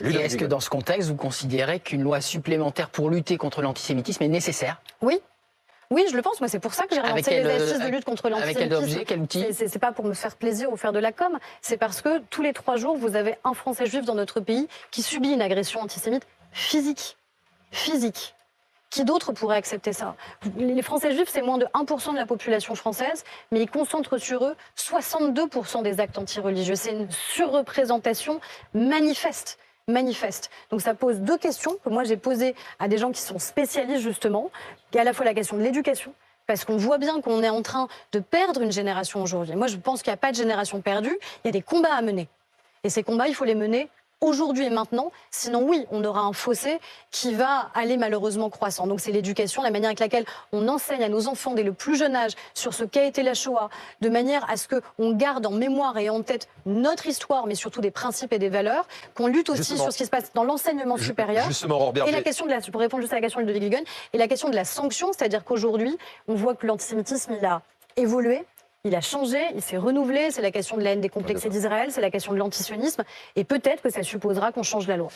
Et est-ce que dans ce contexte, vous considérez qu'une loi supplémentaire pour lutter contre l'antisémitisme est nécessaire? Oui. Oui, je le pense. Moi, c'est pour ça que j'ai relancé les assises de lutte contre l'antisémitisme. Avec quel objet, quel outil? C'est pas pour me faire plaisir ou faire de la com. C'est parce que tous les 3 jours, vous avez un Français juif dans notre pays qui subit une agression antisémite physique. Physique. Qui d'autre pourrait accepter ça? Les Français juifs, c'est moins de 1% de la population française, mais ils concentrent sur eux 62% des actes antireligieux. C'est une surreprésentation manifeste. Donc ça pose 2 questions que moi j'ai posées à des gens qui sont spécialistes justement, qui est à la fois la question de l'éducation, parce qu'on voit bien qu'on est en train de perdre une génération aujourd'hui. Moi je pense qu'il n'y a pas de génération perdue, il y a des combats à mener. Et ces combats, il faut les mener aujourd'hui et maintenant, sinon oui, on aura un fossé qui va aller malheureusement croissant. Donc c'est l'éducation, la manière avec laquelle on enseigne à nos enfants dès le plus jeune âge sur ce qu'a été la Shoah, de manière à ce qu'on garde en mémoire et en tête notre histoire, mais surtout des principes et des valeurs, qu'on lutte aussi sur ce qui se passe dans l'enseignement supérieur. Robert, et la question de la, pour répondre juste à la question de Ludwig Luguen, et la question de la sanction, c'est-à-dire qu'aujourd'hui, on voit que l'antisémitisme, il a évolué. Il a changé, il s'est renouvelé, c'est la question de la haine décomplexée d'Israël, c'est la question de l'antisionisme, et peut-être que ça supposera qu'on change la loi.